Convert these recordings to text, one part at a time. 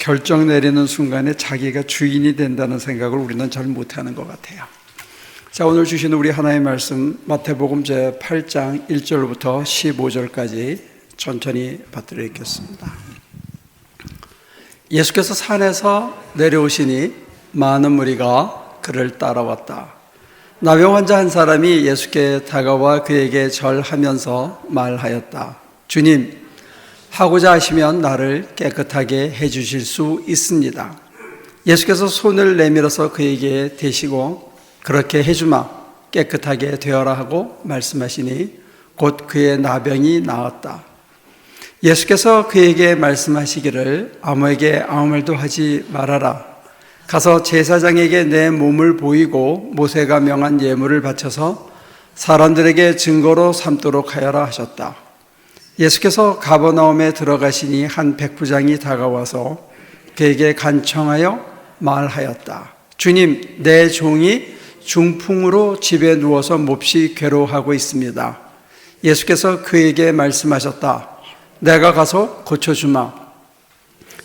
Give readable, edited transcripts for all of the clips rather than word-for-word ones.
결정 내리는 순간에 자기가 주인이 된다는 생각을 우리는 잘 못하는 것 같아요. 자, 오늘 주시는 우리 하나님의 말씀 마태복음 제8장 1절부터 15절까지 천천히 받들어 읽겠습니다. 예수께서 산에서 내려오시니 많은 무리가 그를 따라왔다. 나병 환자 한 사람이 예수께 다가와 그에게 절하면서 말하였다. 주님, 하고자 하시면 나를 깨끗하게 해주실 수 있습니다. 예수께서 손을 내밀어서 그에게 대시고 그렇게 해주마, 깨끗하게 되어라 하고 말씀하시니 곧 그의 나병이 나았다. 예수께서 그에게 말씀하시기를 아무에게 아무 말도 하지 말아라. 가서 제사장에게 내 몸을 보이고 모세가 명한 예물을 바쳐서 사람들에게 증거로 삼도록 하여라 하셨다. 예수께서 가버나움에 들어가시니 한 백부장이 다가와서 그에게 간청하여 말하였다. 주님, 내 종이 중풍으로 집에 누워서 몹시 괴로워하고 있습니다. 예수께서 그에게 말씀하셨다. 내가 가서 고쳐주마.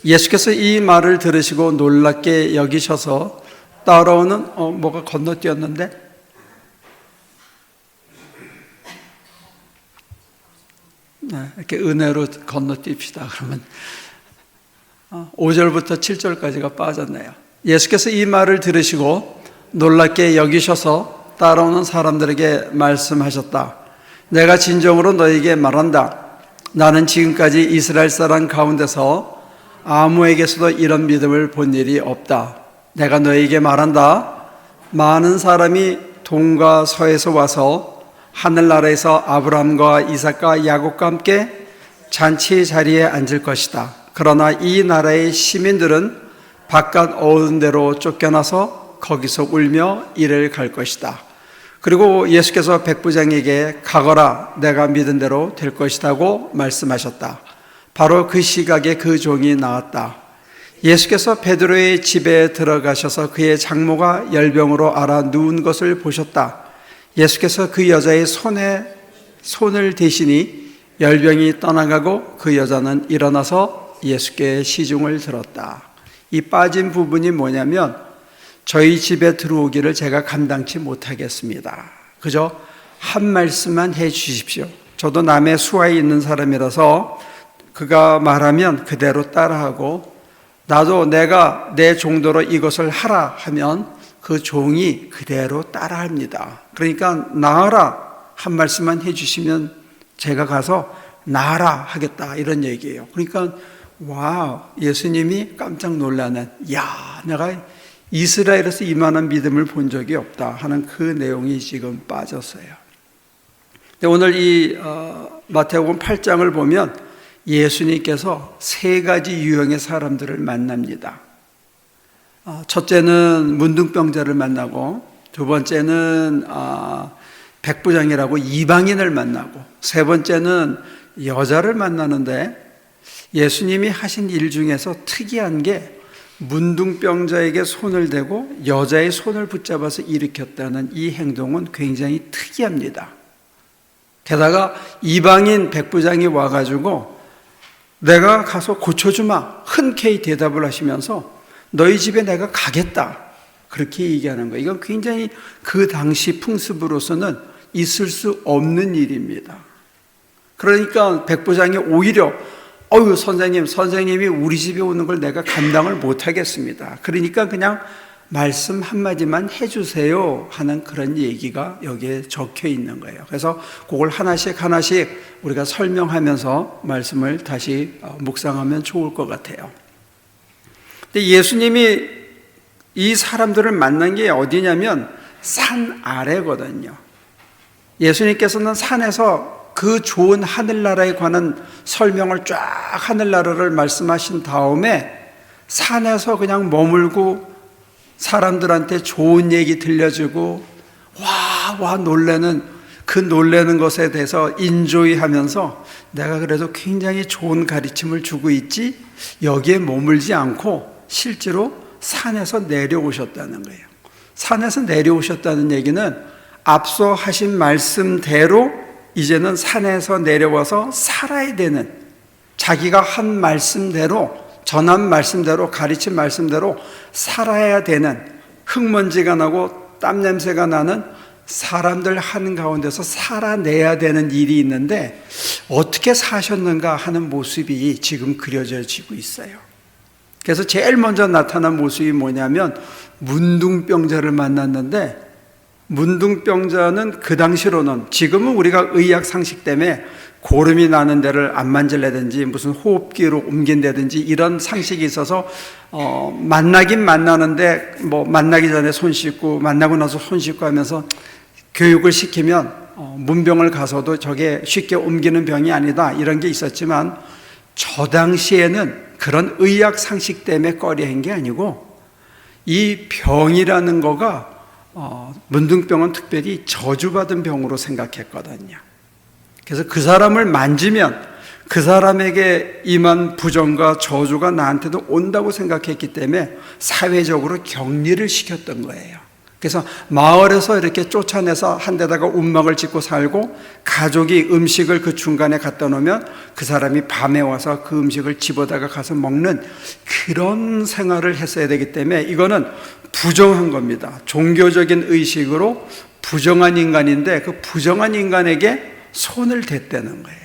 예수께서 이 말을 들으시고 놀랍게 여기셔서 따라오는 뭐가 건너뛰었는데? 네, 이렇게 은혜로 건너뛰읍시다. 그러면 5절부터 7절까지가 빠졌네요. 예수께서 이 말을 들으시고 놀랍게 여기셔서 따라오는 사람들에게 말씀하셨다. 내가 진정으로 너에게 말한다. 나는 지금까지 이스라엘 사람 가운데서 아무에게서도 이런 믿음을 본 일이 없다. 내가 너에게 말한다. 많은 사람이 동과 서에서 와서 하늘나라에서 아브라함과 이삭과 야곱과 함께 잔치 자리에 앉을 것이다. 그러나 이 나라의 시민들은 바깥 어른대로 쫓겨나서 거기서 울며 이를 갈 것이다. 그리고 예수께서 백부장에게 가거라, 내가 믿은 대로 될 것이라고 말씀하셨다. 바로 그 시각에 그 종이 나왔다. 예수께서 베드로의 집에 들어가셔서 그의 장모가 열병으로 앓아 누운 것을 보셨다. 예수께서 그 여자의 손을 대시니 열병이 떠나가고 그 여자는 일어나서 예수께 시중을 들었다. 이 빠진 부분이 뭐냐면 저희 집에 들어오기를 제가 감당치 못하겠습니다. 그저 한 말씀만 해 주십시오. 저도 남의 수하에 있는 사람이라서 그가 말하면 그대로 따라하고 나도 내가 내 정도로 이것을 하라 하면 그 종이 그대로 따라합니다. 그러니까 나아라 한 말씀만 해주시면 제가 가서 나아라 하겠다 이런 얘기예요. 그러니까 와, 예수님이 깜짝 놀라는 야, 내가 이스라엘에서 이만한 믿음을 본 적이 없다 하는 그 내용이 지금 빠졌어요. 오늘 이 마태복음 8장을 보면 예수님께서 세 가지 유형의 사람들을 만납니다. 첫째는 문둥병자를 만나고, 두 번째는 백부장이라고 이방인을 만나고, 세 번째는 여자를 만나는데 예수님이 하신 일 중에서 특이한 게 문둥병자에게 손을 대고 여자의 손을 붙잡아서 일으켰다는 이 행동은 굉장히 특이합니다. 게다가 이방인 백부장이 와가지고 내가 가서 고쳐주마 흔쾌히 대답을 하시면서 너희 집에 내가 가겠다 그렇게 얘기하는 거예요. 이건 굉장히 그 당시 풍습으로서는 있을 수 없는 일입니다. 그러니까 백부장이 오히려 선생님이 우리 집에 오는 걸 내가 감당을 못하겠습니다. 그러니까 그냥 말씀 한마디만 해주세요 하는 그런 얘기가 여기에 적혀 있는 거예요. 그래서 그걸 하나씩 우리가 설명하면서 말씀을 다시 묵상하면 좋을 것 같아요. 근데 예수님이 이 사람들을 만난 게 어디냐면 산 아래거든요. 예수님께서는 산에서 그 좋은 하늘나라에 관한 설명을 쫙 하늘나라를 말씀하신 다음에 산에서 그냥 머물고 사람들한테 좋은 얘기 들려주고 와 놀라는 그 놀라는 것에 대해서 인조이 하면서 내가 그래도 굉장히 좋은 가르침을 주고 있지 여기에 머물지 않고 실제로 산에서 내려오셨다는 거예요. 산에서 내려오셨다는 얘기는 앞서 하신 말씀대로 이제는 산에서 내려와서 살아야 되는 자기가 한 말씀대로 전한 말씀대로, 가르친 말씀대로 살아야 되는, 흙먼지가 나고 땀 냄새가 나는 사람들 한가운데서 살아내야 되는 일이 있는데 어떻게 사셨는가 하는 모습이 지금 그려지고 있어요. 그래서 제일 먼저 나타난 모습이 뭐냐면 문둥병자를 만났는데, 문둥병자는 그 당시로는, 지금은 우리가 의학 상식 때문에 고름이 나는 데를 안 만질라든지 무슨 호흡기로 옮긴다든지 이런 상식이 있어서 만나긴 만나는데 뭐 만나기 전에 손 씻고 만나고 나서 손 씻고 하면서 교육을 시키면 문병을 가서도 저게 쉽게 옮기는 병이 아니다 이런 게 있었지만, 저 당시에는 그런 의학 상식 때문에 꺼려한 게 아니고 이 병이라는 거가 문둥병은 특별히 저주받은 병으로 생각했거든요. 그래서 그 사람을 만지면 그 사람에게 임한 부정과 저주가 나한테도 온다고 생각했기 때문에 사회적으로 격리를 시켰던 거예요. 그래서 마을에서 이렇게 쫓아내서 한 데다가 움막을 짓고 살고, 가족이 음식을 그 중간에 갖다 놓으면 그 사람이 밤에 와서 그 음식을 집어다가 가서 먹는 그런 생활을 했어야 되기 때문에 이거는 부정한 겁니다. 종교적인 의식으로 부정한 인간인데 그 부정한 인간에게 손을 댔다는 거예요.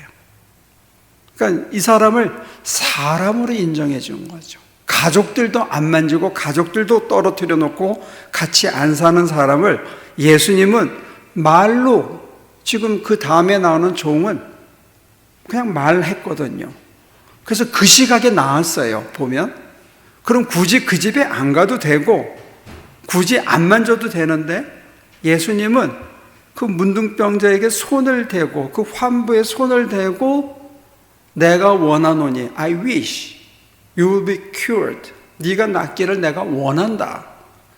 그러니까 이 사람을 사람으로 인정해 준 거죠. 가족들도 안 만지고 가족들도 떨어뜨려 놓고 같이 안 사는 사람을 예수님은 말로, 지금 그 다음에 나오는 종은 그냥 말했거든요. 그래서 그 시각에 나왔어요. 보면 그럼 굳이 그 집에 안 가도 되고 굳이 안 만져도 되는데, 예수님은 그 문둥병자에게 손을 대고 그 환부에 손을 대고 내가 원하노니, I wish you will be cured. 네가 낫기를 내가 원한다.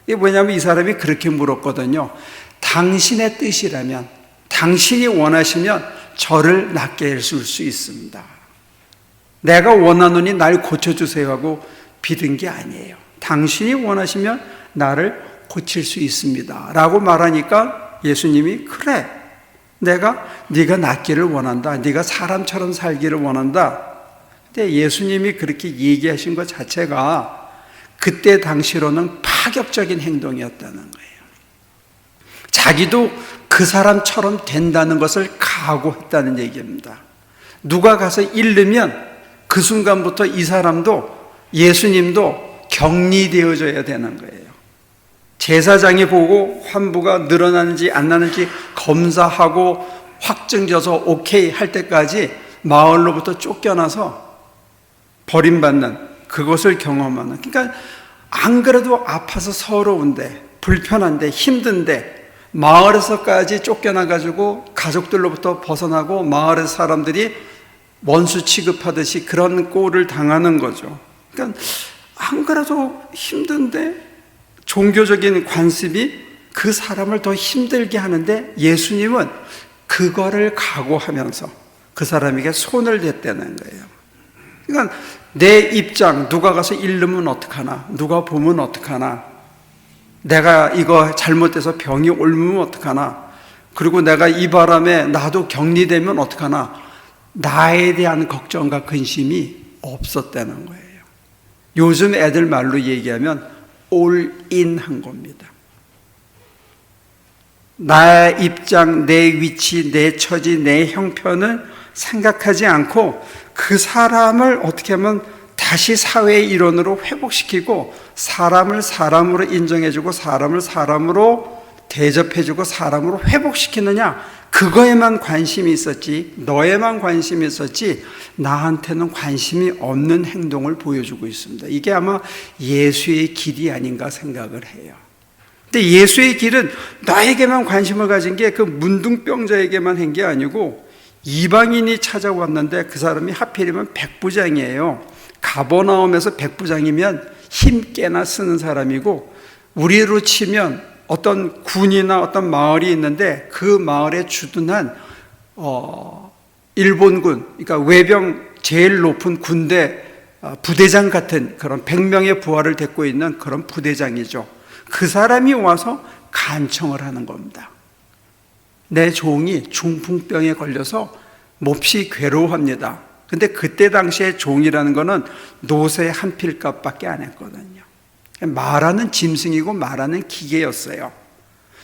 이게 뭐냐면 이 사람이 그렇게 물었거든요. 당신의 뜻이라면, 당신이 원하시면 저를 낫게 해줄 수 있습니다. 내가 원하노니 날 고쳐주세요 하고 비든 게 아니에요. 당신이 원하시면 나를 고칠 수 있습니다 라고 말하니까 예수님이 그래, 네가 낫기를 원한다, 네가 사람처럼 살기를 원한다. 근데 예수님이 그렇게 얘기하신 것 자체가 그때 당시로는 파격적인 행동이었다는 거예요. 자기도 그 사람처럼 된다는 것을 각오했다는 얘기입니다. 누가 가서 잃으면 그 순간부터 이 사람도 예수님도 격리되어져야 되는 거예요. 제사장이 보고 환부가 늘어나는지 안 나는지 검사하고 확증져서 오케이 할 때까지 마을로부터 쫓겨나서 버림받는, 그것을 경험하는, 그러니까 안 그래도 아파서 서러운데 불편한데 힘든데 마을에서까지 쫓겨나가지고 가족들로부터 벗어나고 마을의 사람들이 원수 취급하듯이 그런 꼴을 당하는 거죠. 그러니까 안 그래도 힘든데 종교적인 관습이 그 사람을 더 힘들게 하는데 예수님은 그거를 각오하면서 그 사람에게 손을 댔다는 거예요. 그러니까 내 입장, 누가 가서 잃으면 어떡하나, 누가 보면 어떡하나, 내가 이거 잘못돼서 병이 옮으면 어떡하나, 그리고 내가 이 바람에 나도 격리되면 어떡하나, 나에 대한 걱정과 근심이 없었다는 거예요. 요즘 애들 말로 얘기하면 all in 한 겁니다. 나의 입장, 내 위치, 내 처지, 내 형편을 생각하지 않고 그 사람을 어떻게 하면 다시 사회의 일원으로 회복시키고 사람을 사람으로 인정해주고 사람을 사람으로 대접해주고 사람으로 회복시키느냐, 그거에만 관심이 있었지, 너에만 관심이 있었지 나한테는 관심이 없는 행동을 보여주고 있습니다. 이게 아마 예수의 길이 아닌가 생각을 해요. 근데 예수의 길은 너에게만 관심을 가진 게 그 문둥병자에게만 한 게 아니고 이방인이 찾아왔는데 그 사람이 하필이면 백부장이에요. 가버나움에서 백부장이면 힘 깨나 쓰는 사람이고, 우리로 치면 어떤 군이나 어떤 마을이 있는데 그 마을에 주둔한 일본군, 그러니까 외병 제일 높은 군대 부대장 같은 그런 100명의 부하를 데리고 있는 그런 부대장이죠. 그 사람이 와서 간청을 하는 겁니다. 내 종이 중풍병에 걸려서 몹시 괴로워합니다. 근데 그때 당시에 종이라는 거는 노새 한 필값밖에 안 했거든요. 말하는 짐승이고 말하는 기계였어요.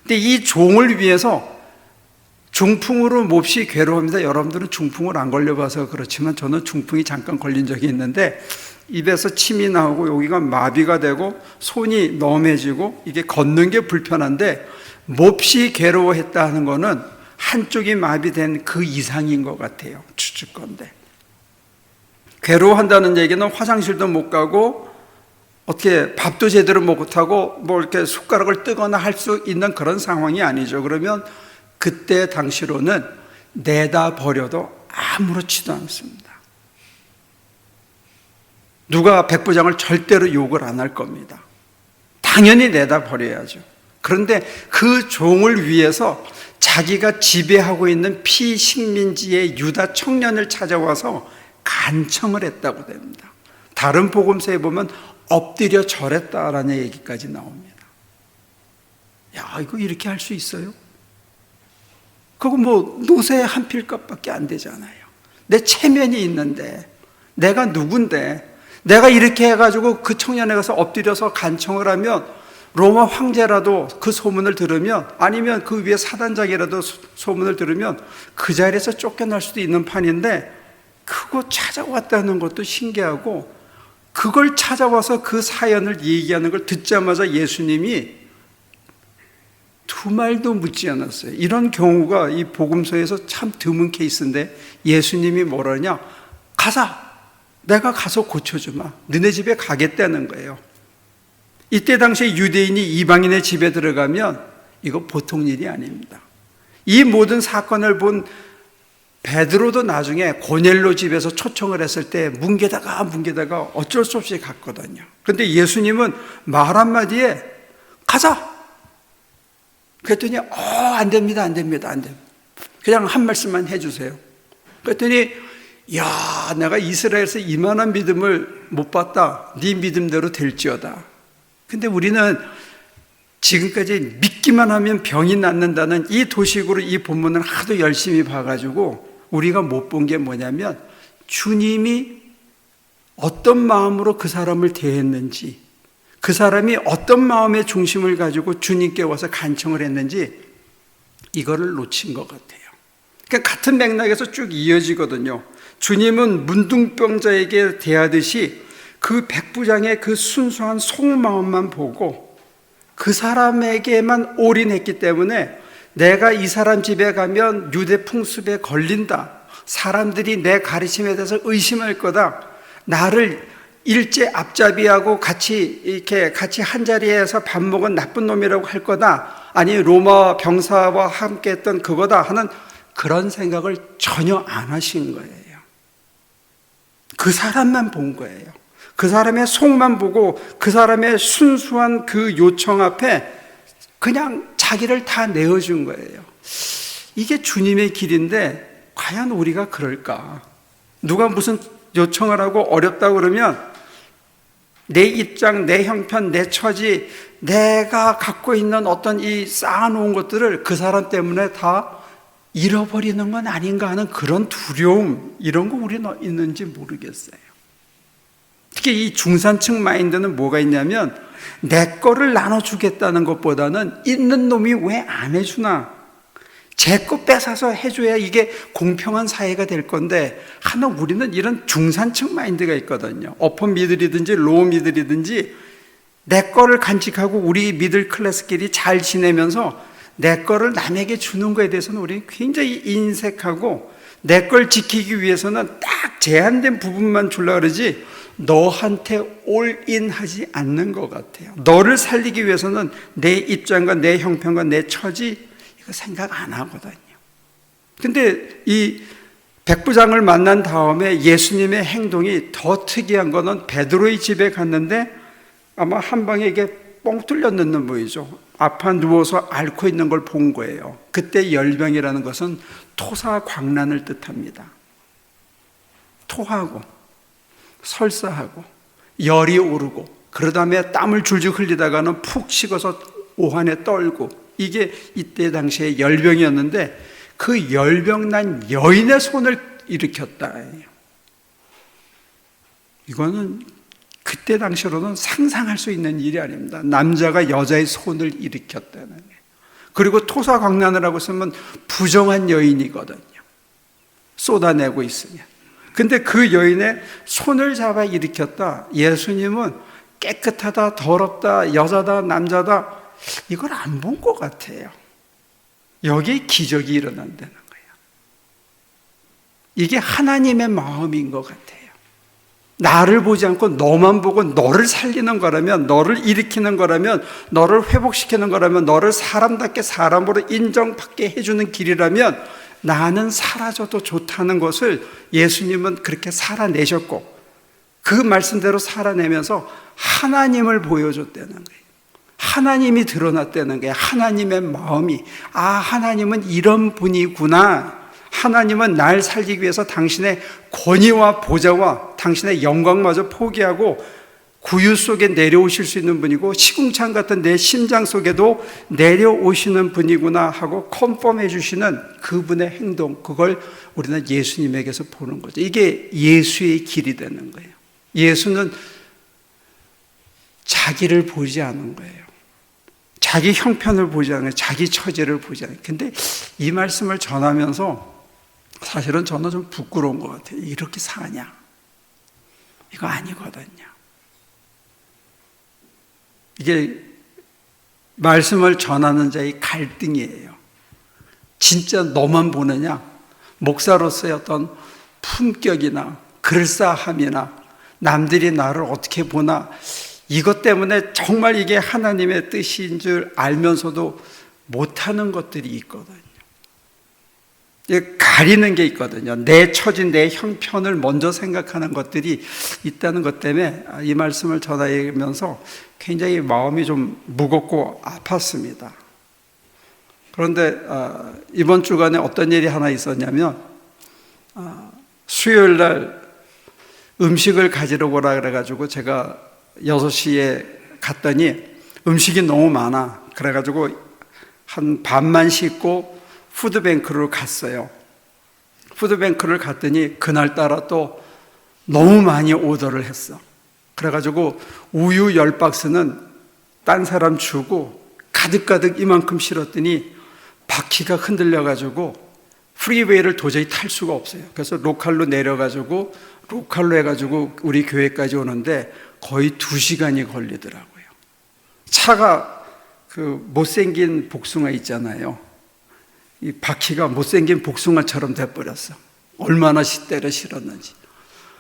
근데 이 종을 위해서 중풍으로 몹시 괴로워합니다. 여러분들은 중풍을 안 걸려봐서 그렇지만 저는 중풍이 잠깐 걸린 적이 있는데 입에서 침이 나오고 여기가 마비가 되고 손이 너매지고 이게 걷는 게 불편한데 몹시 괴로워했다 하는 거는 한쪽이 마비된 그 이상인 것 같아요. 추측건데. 괴로워한다는 얘기는 화장실도 못 가고 어떻게 밥도 제대로 못하고 뭐 이렇게 숟가락을 뜨거나 할 수 있는 그런 상황이 아니죠. 그러면 그때 당시로는 내다 버려도 아무렇지도 않습니다. 누가 백부장을 절대로 욕을 안 할 겁니다. 당연히 내다 버려야죠. 그런데 그 종을 위해서 자기가 지배하고 있는 피식민지의 유다 청년을 찾아와서 간청을 했다고 됩니다. 다른 복음서에 보면 엎드려 절했다라는 얘기까지 나옵니다. 야, 이거 이렇게 할 수 있어요? 그거 뭐 노새 한 필값밖에 안 되잖아요. 내 체면이 있는데 내가 누군데 내가 이렇게 해가지고 그 청년에 가서 엎드려서 간청을 하면 로마 황제라도 그 소문을 들으면 아니면 그 위에 사단장이라도 소문을 들으면 그 자리에서 쫓겨날 수도 있는 판인데 그거 찾아왔다는 것도 신기하고 그걸 찾아와서 그 사연을 얘기하는 걸 듣자마자 예수님이 두 말도 묻지 않았어요. 이런 경우가 이 복음서에서 참 드문 케이스인데 예수님이 뭐라냐? 가자! 내가 가서 고쳐주마. 너네 집에 가겠다는 거예요. 이때 당시에 유대인이 이방인의 집에 들어가면 이거 보통 일이 아닙니다. 이 모든 사건을 본 베드로도 나중에 고넬로 집에서 초청을 했을 때 뭉개다가 어쩔 수 없이 갔거든요. 그런데 예수님은 말 한마디에 가자! 그랬더니 안 됩니다. 그냥 한 말씀만 해주세요. 그랬더니 야, 내가 이스라엘에서 이만한 믿음을 못 봤다. 네 믿음대로 될지어다. 근데 우리는 지금까지 믿기만 하면 병이 낫는다는 이 도식으로 이 본문을 하도 열심히 봐가지고 우리가 못 본 게 뭐냐면 주님이 어떤 마음으로 그 사람을 대했는지, 그 사람이 어떤 마음의 중심을 가지고 주님께 와서 간청을 했는지 이거를 놓친 것 같아요. 그러니까 같은 맥락에서 쭉 이어지거든요. 주님은 문둥병자에게 대하듯이 그 백부장의 그 순수한 속마음만 보고 그 사람에게만 올인했기 때문에 내가 이 사람 집에 가면 유대 풍습에 걸린다. 사람들이 내 가르침에 대해서 의심할 거다. 나를 일제 앞잡이하고 같이 한 자리에서 밥 먹은 나쁜 놈이라고 할 거다. 아니 로마 병사와 함께 했던 그거다 하는 그런 생각을 전혀 안 하신 거예요. 그 사람만 본 거예요. 그 사람의 속만 보고 그 사람의 순수한 그 요청 앞에 그냥 자기를 다 내어준 거예요. 이게 주님의 길인데 과연 우리가 그럴까? 누가 무슨 요청을 하고 어렵다고 그러면 내 입장, 내 형편, 내 처지, 내가 갖고 있는 어떤 이 쌓아놓은 것들을 그 사람 때문에 다 잃어버리는 건 아닌가 하는 그런 두려움, 이런 거 우리는 있는지 모르겠어요. 특히 이 중산층 마인드는 뭐가 있냐면 내 거를 나눠주겠다는 것보다는 있는 놈이 왜 안 해주나, 제 거 뺏어서 해줘야 이게 공평한 사회가 될 건데 하는 우리는 이런 중산층 마인드가 있거든요. 어퍼 미들이든지 로우 미들이든지 내 거를 간직하고 우리 미들 클래스끼리 잘 지내면서 내 거를 남에게 주는 거에 대해서는 우리는 굉장히 인색하고 내 걸 지키기 위해서는 딱 제한된 부분만 주려고 그러지 너한테 올인하지 않는 것 같아요. 너를 살리기 위해서는 내 입장과 내 형편과 내 처지 이거 생각 안 하거든요. 근데 이 백부장을 만난 다음에 예수님의 행동이 더 특이한 거는 베드로의 집에 갔는데 아마 한 방에 이게 뻥 뚫려 넣는 보이죠. 아파 누워서 앓고 있는 걸 본 거예요. 그때 열병이라는 것은 토사광란을 뜻합니다. 토하고 설사하고 열이 오르고 그러 다음에 땀을 줄줄 흘리다가는 푹 식어서 오한에 떨고 이게 이때 당시에 열병이었는데 그 열병 난 여인의 손을 일으켰다. 이거는 그때 당시로는 상상할 수 있는 일이 아닙니다. 남자가 여자의 손을 일으켰다는 게. 그리고 토사광란을 하고 있으면 부정한 여인이거든요. 쏟아내고 있으면. 근데 그 여인의 손을 잡아 일으켰다. 예수님은 깨끗하다, 더럽다, 여자다, 남자다, 이걸 안 본 것 같아요. 여기에 기적이 일어난다는 거예요. 이게 하나님의 마음인 것 같아요. 나를 보지 않고 너만 보고 너를 살리는 거라면, 너를 일으키는 거라면, 너를 회복시키는 거라면, 너를 사람답게 사람으로 인정받게 해주는 길이라면 나는 사라져도 좋다는 것을 예수님은 그렇게 살아내셨고, 그 말씀대로 살아내면서 하나님을 보여줬다는 거예요. 하나님이 드러났다는 거예요. 하나님의 마음이, 아, 하나님은 이런 분이구나. 하나님은 날 살리기 위해서 당신의 권위와 보좌와 당신의 영광마저 포기하고 구유 속에 내려오실 수 있는 분이고, 시궁창 같은 내 심장 속에도 내려오시는 분이구나 하고 컨펌해 주시는 그분의 행동, 그걸 우리는 예수님에게서 보는 거죠. 이게 예수의 길이 되는 거예요. 예수는 자기를 보지 않은 거예요. 자기 형편을 보지 않아요. 자기 처지를 보지 않아요. 근데 이 말씀을 전하면서 사실은 저는 좀 부끄러운 것 같아요. 이렇게 사냐? 이거 아니거든요. 이게 말씀을 전하는 자의 갈등이에요. 진짜 너만 보느냐? 목사로서의 어떤 품격이나 그럴싸함이나 남들이 나를 어떻게 보나, 이것 때문에 정말 이게 하나님의 뜻인 줄 알면서도 못하는 것들이 있거든요. 가리는 게 있거든요. 내 처진, 내 형편을 먼저 생각하는 것들이 있다는 것 때문에 이 말씀을 전하면서 굉장히 마음이 좀 무겁고 아팠습니다. 그런데 이번 주간에 어떤 일이 하나 있었냐면, 수요일 날 음식을 가지러 오라 그래가지고 제가 6시에 갔더니 음식이 너무 많아. 그래가지고 한 반만 씻고 푸드뱅크로 갔어요. 푸드뱅크를 갔더니 그날따라 또 너무 많이 오더를 했어. 그래가지고 우유 10박스는 딴 사람 주고 가득가득 이만큼 실었더니 바퀴가 흔들려가지고 프리웨이를 도저히 탈 수가 없어요. 그래서 로컬로 내려가지고 로컬로 해가지고 우리 교회까지 오는데 거의 2시간이 걸리더라고요. 차가 그 못생긴 복숭아 있잖아요. 이 바퀴가 못생긴 복숭아처럼 돼버렸어. 얼마나 때려 실었는지.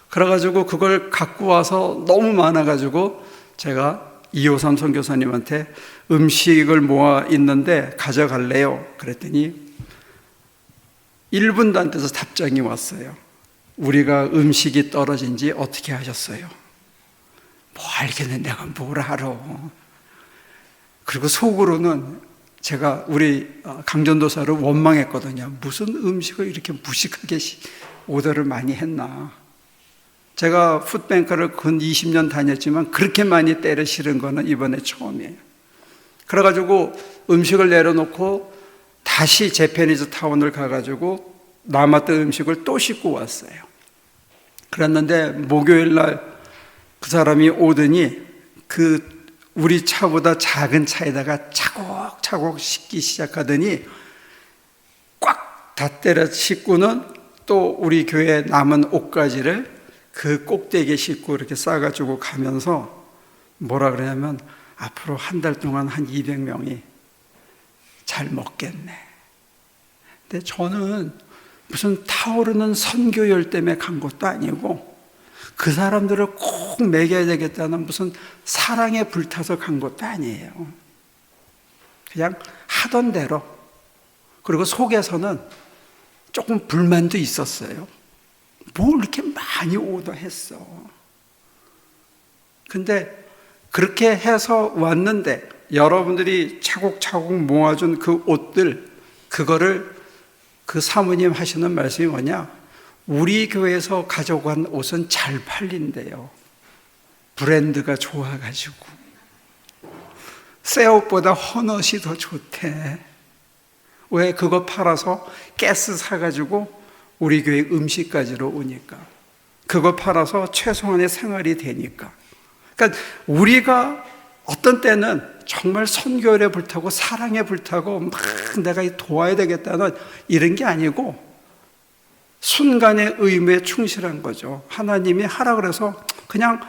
그래가지고 그걸 갖고 와서 너무 많아가지고 제가 253 선교사님한테 음식을 모아 있는데 가져갈래요? 그랬더니 1분도 안 돼서 답장이 왔어요. 우리가 음식이 떨어진 지 어떻게 하셨어요? 뭐 알겠네, 내가 뭘 알아. 그리고 속으로는 제가 우리 강전도사를 원망했거든요. 무슨 음식을 이렇게 무식하게 오더를 많이 했나. 제가 푸드뱅크를 근 20년 다녔지만 그렇게 많이 때려 실은 거는 이번에 처음이에요. 그래가지고 음식을 내려놓고 다시 제페니즈 타운을 가가지고 남았던 음식을 또 싣고 왔어요. 그랬는데 목요일 날 그 사람이 오더니 그 우리 차보다 작은 차에다가 차곡차곡 싣기 시작하더니 꽉 다 때려 싣고는 또 우리 교회 남은 옷가지를 그 꼭대기에 싣고 이렇게 싸가지고 가면서 뭐라 그러냐면, 앞으로 한 달 동안 한 200명이 잘 먹겠네. 근데 저는 무슨 타오르는 선교열 때문에 간 것도 아니고 그 사람들을 꼭 먹여야 되겠다는 무슨 사랑에 불타서 간 것도 아니에요. 그냥 하던 대로. 그리고 속에서는 조금 불만도 있었어요. 뭘 이렇게 많이 오더했어. 근데 그렇게 해서 왔는데 여러분들이 차곡차곡 모아준 그 옷들, 그거를 그 사모님 하시는 말씀이 뭐냐? 우리 교회에서 가져간 옷은 잘 팔린대요. 브랜드가 좋아가지고. 새 옷보다 헌 옷이 더 좋대. 왜? 그거 팔아서 가스 사가지고 우리 교회 음식까지로 오니까. 그거 팔아서 최소한의 생활이 되니까. 그러니까 우리가 어떤 때는 정말 선교에 불타고 사랑에 불타고 막 내가 도와야 되겠다는 이런 게 아니고 순간의 의무에 충실한 거죠. 하나님이 하라 그래서 그냥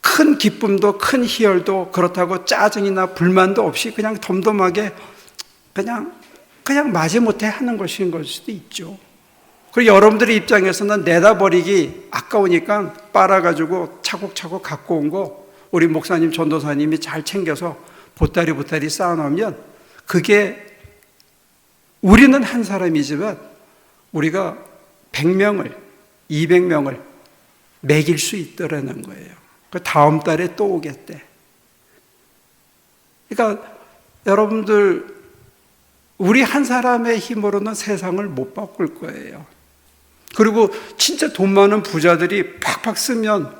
큰 기쁨도 큰 희열도 그렇다고 짜증이나 불만도 없이 그냥 덤덤하게 그냥 마지못해 하는 것인 걸 수도 있죠. 그리고 여러분들의 입장에서는 내다 버리기 아까우니까 빨아가지고 차곡차곡 갖고 온 거 우리 목사님 전도사님이 잘 챙겨서 보따리 쌓아놓으면 그게 우리는 한 사람이지만 우리가 100명을 200명을 먹일 수 있더라는 거예요. 그 다음 달에 또 오겠대. 그러니까 여러분들 우리 한 사람의 힘으로는 세상을 못 바꿀 거예요. 그리고 진짜 돈 많은 부자들이 팍팍 쓰면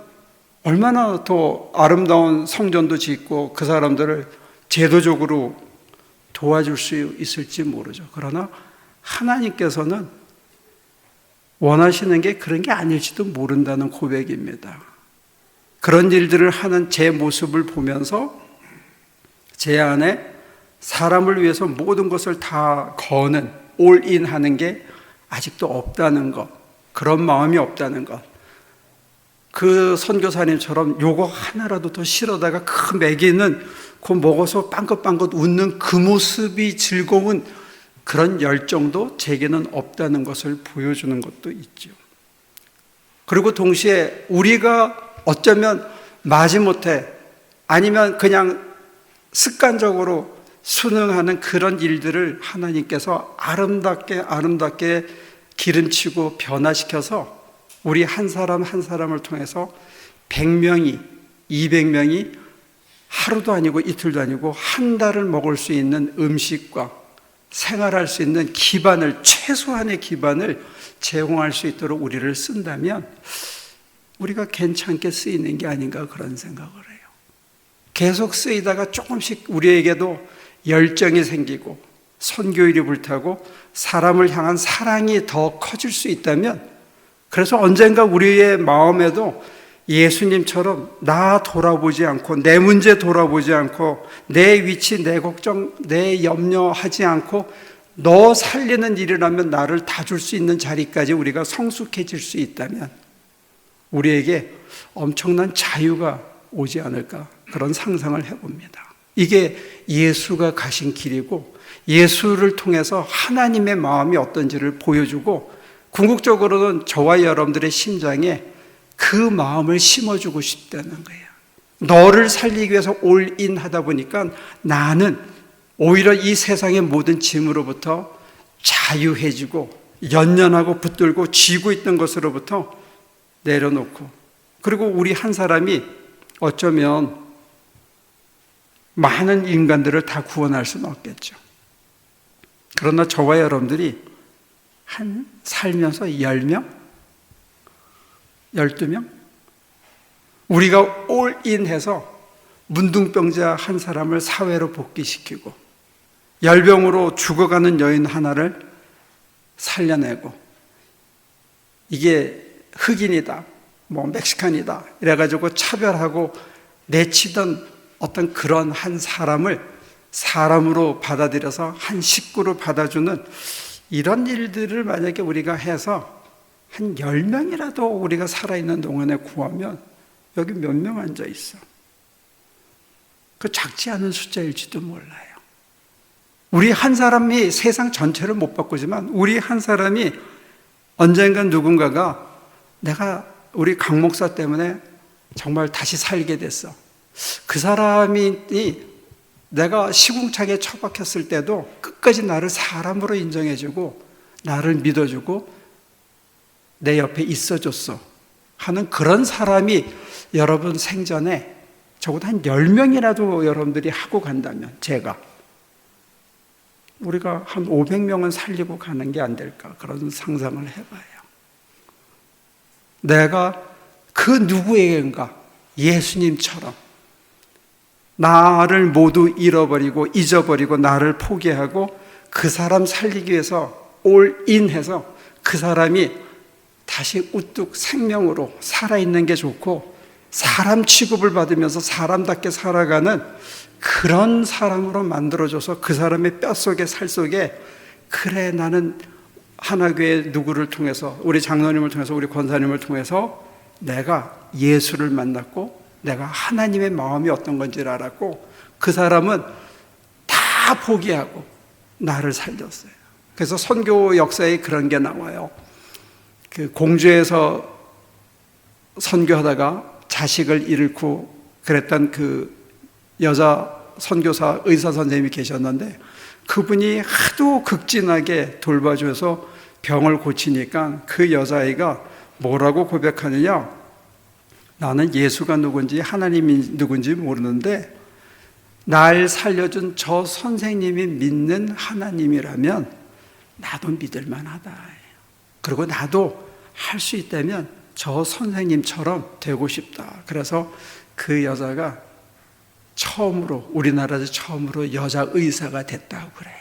얼마나 더 아름다운 성전도 짓고 그 사람들을 제도적으로 도와줄 수 있을지 모르죠. 그러나 하나님께서는 원하시는 게 그런 게 아닐지도 모른다는 고백입니다. 그런 일들을 하는 제 모습을 보면서 제 안에 사람을 위해서 모든 것을 다 거는 올인하는 게 아직도 없다는 것, 그런 마음이 없다는 것. 그 선교사님처럼 요거 하나라도 더 실어다가 그 먹이는 그 먹어서 빵긋빵긋 웃는 그 모습이 즐거운 그런 열정도 제게는 없다는 것을 보여주는 것도 있죠. 그리고 동시에 우리가 어쩌면 마지못해 아니면 그냥 습관적으로 순응하는 그런 일들을 하나님께서 아름답게 기름치고 변화시켜서 우리 한 사람 한 사람을 통해서 100명이 200명이 하루도 아니고 이틀도 아니고 한 달을 먹을 수 있는 음식과 생활할 수 있는 기반을, 최소한의 기반을 제공할 수 있도록 우리를 쓴다면 우리가 괜찮게 쓰이는 게 아닌가 그런 생각을 해요. 계속 쓰이다가 조금씩 우리에게도 열정이 생기고 선교일이 불타고 사람을 향한 사랑이 더 커질 수 있다면, 그래서 언젠가 우리의 마음에도 예수님처럼 나 돌아보지 않고 내 문제 돌아보지 않고 내 위치, 내 걱정, 내 염려하지 않고 너 살리는 일이라면 나를 다 줄 수 있는 자리까지 우리가 성숙해질 수 있다면 우리에게 엄청난 자유가 오지 않을까 그런 상상을 해봅니다. 이게 예수가 가신 길이고 예수를 통해서 하나님의 마음이 어떤지를 보여주고 궁극적으로는 저와 여러분들의 심장에 그 마음을 심어주고 싶다는 거예요. 너를 살리기 위해서 올인하다 보니까 나는 오히려 이 세상의 모든 짐으로부터 자유해지고 연연하고 붙들고 쥐고 있던 것으로부터 내려놓고, 그리고 우리 한 사람이 어쩌면 많은 인간들을 다 구원할 수는 없겠죠. 그러나 저와 여러분들이 한 살면서 10명? 12명? 우리가 올인해서 문둥병자 한 사람을 사회로 복귀시키고 열병으로 죽어가는 여인 하나를 살려내고, 이게 흑인이다, 뭐 멕시칸이다 이래가지고 차별하고 내치던 어떤 그런 한 사람을 사람으로 받아들여서 한 식구로 받아주는 이런 일들을 만약에 우리가 해서 한 10명이라도 우리가 살아있는 동안에 구하면 여기 몇 명 앉아 있어? 그 작지 않은 숫자일지도 몰라요. 우리 한 사람이 세상 전체를 못 바꾸지만 우리 한 사람이 언젠간 누군가가 내가 우리 강 목사 때문에 정말 다시 살게 됐어. 그 사람이 내가 시궁창에 처박혔을 때도 끝까지 나를 사람으로 인정해주고 나를 믿어주고 내 옆에 있어줬어 하는 그런 사람이 여러분 생전에 적어도 한 10명이라도 여러분들이 하고 간다면, 제가 우리가 한 500명은 살리고 가는 게 안 될까 그런 상상을 해봐요. 내가 그 누구에겐가 예수님처럼 나를 모두 잃어버리고 잊어버리고 나를 포기하고 그 사람 살리기 위해서 올인해서 그 사람이 다시 우뚝 생명으로 살아있는 게 좋고 사람 취급을 받으면서 사람답게 살아가는 그런 사람으로 만들어줘서 그 사람의 뼛속에 살속에 그래 나는 하나교회 누구를 통해서 우리 장로님을 통해서 우리 권사님을 통해서 내가 예수를 만났고 내가 하나님의 마음이 어떤 건지를 알았고 그 사람은 다 포기하고 나를 살렸어요. 그래서 선교 역사에 그런 게 나와요. 그 공주에서 선교하다가 자식을 잃고 그랬던 그 여자 선교사 의사 선생님이 계셨는데 그분이 하도 극진하게 돌봐줘서 병을 고치니까 그 여자아이가 뭐라고 고백하느냐, 나는 예수가 누군지 하나님이 누군지 모르는데 날 살려준 저 선생님이 믿는 하나님이라면 나도 믿을 만하다. 그리고 나도 할 수 있다면 저 선생님처럼 되고 싶다. 그래서 그 여자가 처음으로 우리나라에서 처음으로 여자 의사가 됐다고 그래요.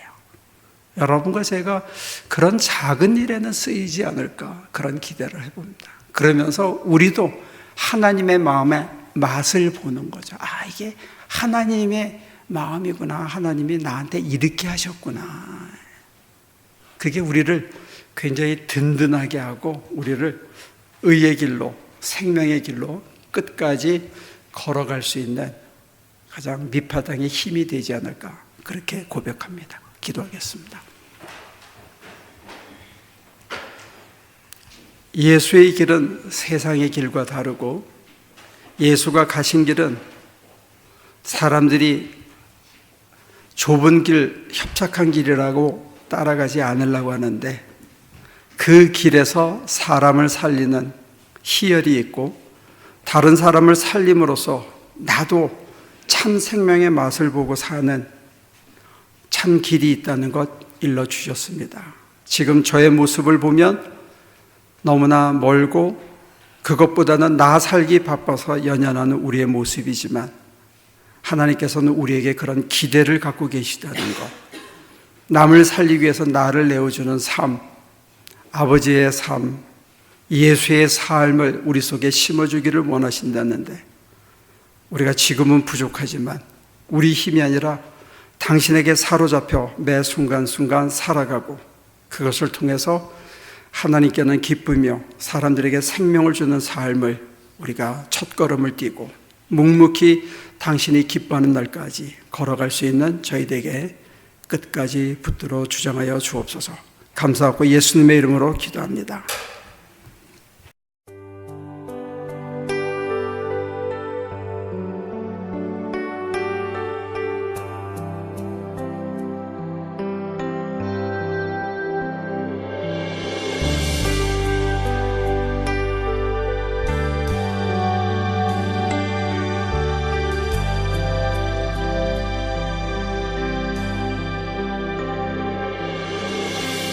여러분과 제가 그런 작은 일에는 쓰이지 않을까 그런 기대를 해봅니다. 그러면서 우리도 하나님의 마음의 맛을 보는 거죠. 아, 이게 하나님의 마음이구나. 하나님이 나한테 이렇게 하셨구나. 그게 우리를 굉장히 든든하게 하고 우리를 의의 길로, 생명의 길로 끝까지 걸어갈 수 있는 가장 밑바닥의 힘이 되지 않을까 그렇게 고백합니다. 기도하겠습니다. 예수의 길은 세상의 길과 다르고 예수가 가신 길은 사람들이 좁은 길, 협착한 길이라고 따라가지 않으려고 하는데 그 길에서 사람을 살리는 희열이 있고 다른 사람을 살림으로써 나도 참 생명의 맛을 보고 사는 참 길이 있다는 것 일러주셨습니다. 지금 저의 모습을 보면 너무나 멀고 그것보다는 나 살기 바빠서 연연하는 우리의 모습이지만 하나님께서는 우리에게 그런 기대를 갖고 계시다는 것, 남을 살리기 위해서 나를 내어주는 삶, 아버지의 삶, 예수의 삶을 우리 속에 심어주기를 원하신다는데 우리가 지금은 부족하지만 우리 힘이 아니라 당신에게 사로잡혀 매 순간순간 살아가고 그것을 통해서 하나님께는 기쁘며 사람들에게 생명을 주는 삶을 우리가 첫걸음을 띄고 묵묵히 당신이 기뻐하는 날까지 걸어갈 수 있는 저희들에게 끝까지 붙들어 주장하여 주옵소서. 감사하고 예수님의 이름으로 기도합니다.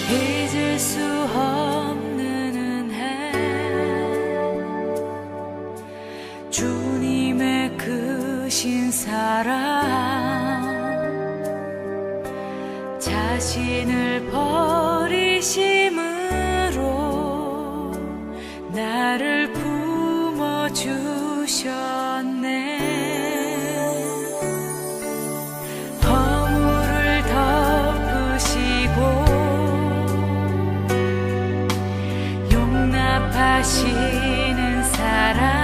잊을 수 없는 은혜, 주님의 크신 사랑, 자신을 버리심으로 나를 품어주셨네. 허물을 덮으시고 하시는 사랑,